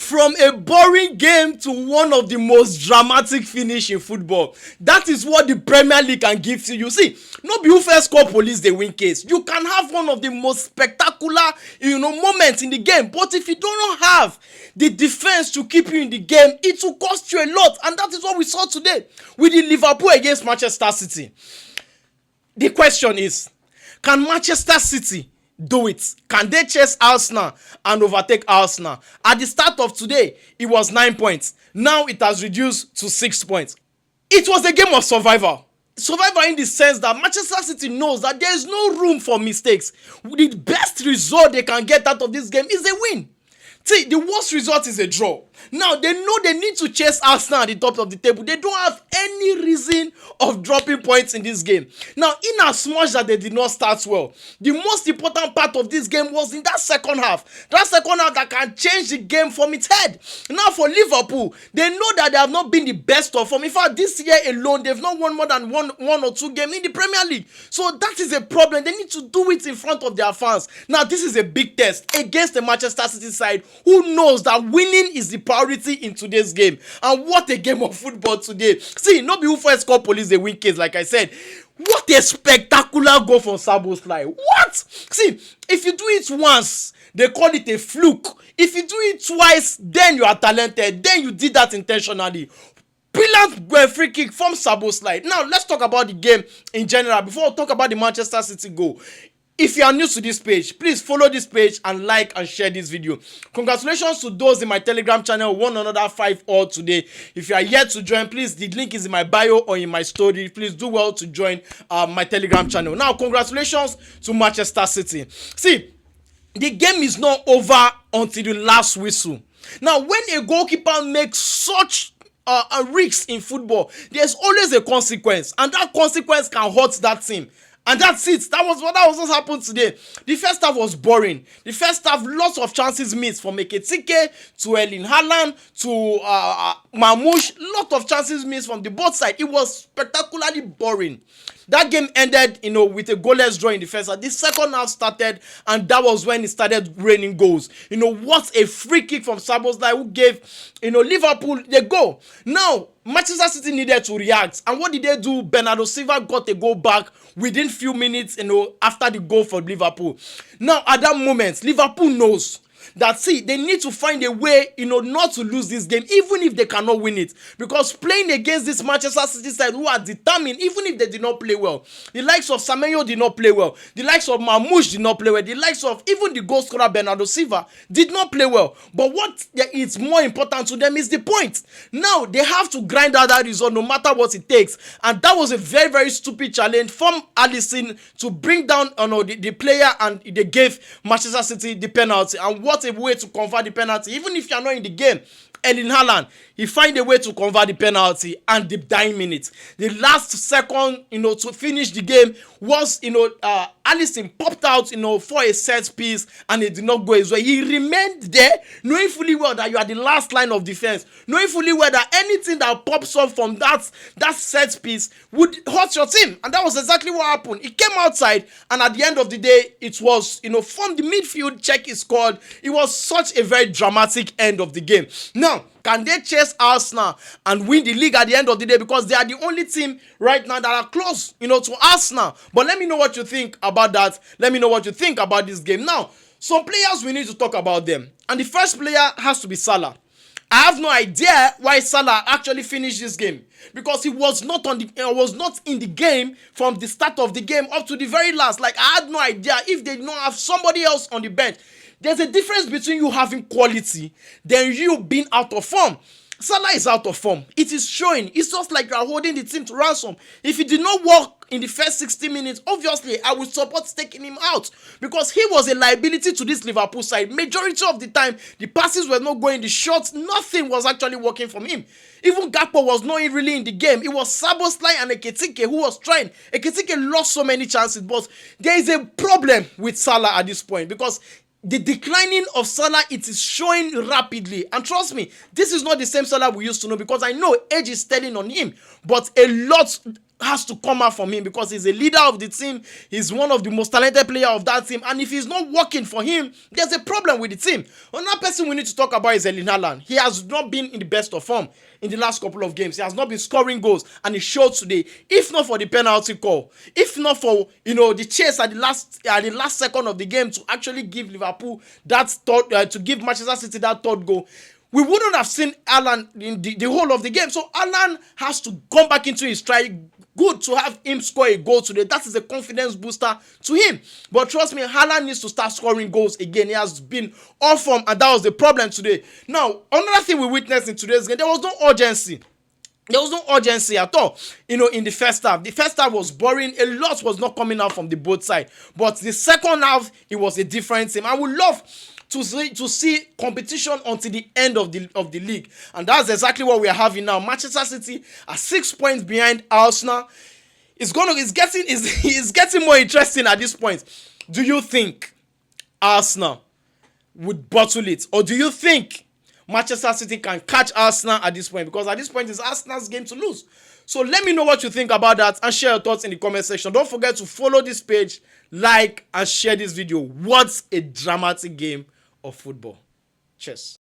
From a boring game to one of the most dramatic finish in football. That is what the Premier League can give to you. See, no be who first score police they win case. You can have one of the most spectacular, moments in the game, but if you don't have the defense to keep you in the game, it will cost you a lot, and that is what we saw today with the Liverpool against Manchester City. The question is, can Manchester City do it? Can they chase Arsenal and overtake Arsenal? At the start of today, it was 9 points. Now it has reduced to 6 points. It was a game of survival. Survival in the sense that Manchester City knows that there is no room for mistakes. The best result they can get out of this game is a win. See, the worst result is a draw. Now, they know they need to chase Arsenal at the top of the table. They don't have any reason of dropping points in this game. Now, in as much that they did not start well, the most important part of this game was in that second half. That second half that can change the game from its head. Now, for Liverpool, they know that they have not been the best of form. In fact, this year alone, they've not won more than one or two games in the Premier League. So, that is a problem. They need to do it in front of their fans. Now, this is a big test against the Manchester City side, who knows that winning is the priority in today's game. And what a game of football today. See, not be who first score police they win case, like I said. What a spectacular goal from Szoboszlai. What? See, if you do it once, they call it a fluke. If you do it twice, then you are talented. Then you did that intentionally. Brilliant free kick from Szoboszlai. Now, let's talk about the game in general before we talk about the Manchester City goal. If you are new to this page, please follow this page and like and share this video. Congratulations to those in my Telegram channel, won another 5 all today. If you are yet to join, please, the link is in my bio or in my story. Please do well to join my Telegram channel. Now, congratulations to Manchester City. See, the game is not over until the last whistle. Now, when a goalkeeper makes such a risk in football, there's always a consequence, and that consequence can hurt that team. And that's it. That was what happened today. The first half was boring. The first half, lots of chances missed from Cheki to Erling Haaland to Mamouche. Lot of chances missed from the both sides. It was spectacularly boring. That game ended, with a goalless draw in the first half. The second half started, and that was when it started raining goals. What a free kick from Szoboszlai who gave, Liverpool the goal. Now, Manchester City needed to react. And what did they do? Bernardo Silva got a goal back within few minutes, after the goal for Liverpool. Now, at that moment, Liverpool knows that, see, they need to find a way, not to lose this game, even if they cannot win it. Because playing against this Manchester City side who are determined, even if they did not play well. The likes of Semenyo did not play well. The likes of Mamouche did not play well. The likes of even the goal scorer Bernardo Silva did not play well. But what is more important to them is the point. Now, they have to grind out that result no matter what it takes. And that was a very, very stupid challenge from Alisson to bring down the player, and they gave Manchester City the penalty. And what a way to convert the penalty. Even if you are not in the game, Erling Haaland, he find a way to convert the penalty, and the dying minute, the last second, to finish the game was, Alisson popped out, for a set piece, and it did not go his way. He remained there, knowing fully well that you are the last line of defense, knowing fully well that anything that pops up from that set piece would hurt your team, and that was exactly what happened. He came outside, and at the end of the day, it was, from the midfield, Cheki scored. It was such a very dramatic end of the game. Now, can they chase Arsenal and win the league at the end of the day? Because they are the only team right now that are close, to Arsenal. But let me know what you think about that. Let me know what you think about this game. Now, some players, we need to talk about them. And the first player has to be Salah. I have no idea why Salah actually finished this game, because he was not in the game from the start of the game up to the very last. Like, I had no idea if they did not have somebody else on the bench. There's a difference between you having quality than you being out of form. Salah is out of form. It is showing. It's just like you are holding the team to ransom. If he did not work in the first 60 minutes, obviously, I would support taking him out, because he was a liability to this Liverpool side. Majority of the time, the passes were not going, the shots, nothing was actually working from him. Even Gakpo was not really in the game. It was Szoboszlai and Cheki who was trying. Cheki lost so many chances, but there is a problem with Salah at this point, because the declining of Salah, it is showing rapidly. And trust me, this is not the same Salah we used to know, because I know age is telling on him. But a lot has to come out from him because he's a leader of the team. He's one of the most talented players of that team. And if he's not working for him, there's a problem with the team. Another person we need to talk about is Erling Haaland. He has not been in the best of form in the last couple of games. He has not been scoring goals, and he showed today. If not for the penalty call, if not for the chase at the last second of the game to actually give Liverpool that third, to give Manchester City that third goal, we wouldn't have seen Haaland in the whole of the game. So Haaland has to come back into his stride. Good to have him score a goal today. That is a confidence booster to him. But trust me, Haaland needs to start scoring goals again. He has been off form, and that was the problem today. Now, another thing we witnessed in today's game, there was no urgency. There was no urgency at all, in the first half. The first half was boring. A lot was not coming out from the both sides. But the second half, it was a different team. I would love to see competition until the end of the league, and that's exactly what we are having now. Manchester City are 6 points behind Arsenal. It's getting more interesting at this point. Do you think Arsenal would bottle it, or do you think Manchester City can catch Arsenal at this point? Because at this point, it's Arsenal's game to lose. So let me know what you think about that and share your thoughts in the comment section. Don't forget to follow this page, like, and share this video. What a dramatic game of football. Cheers.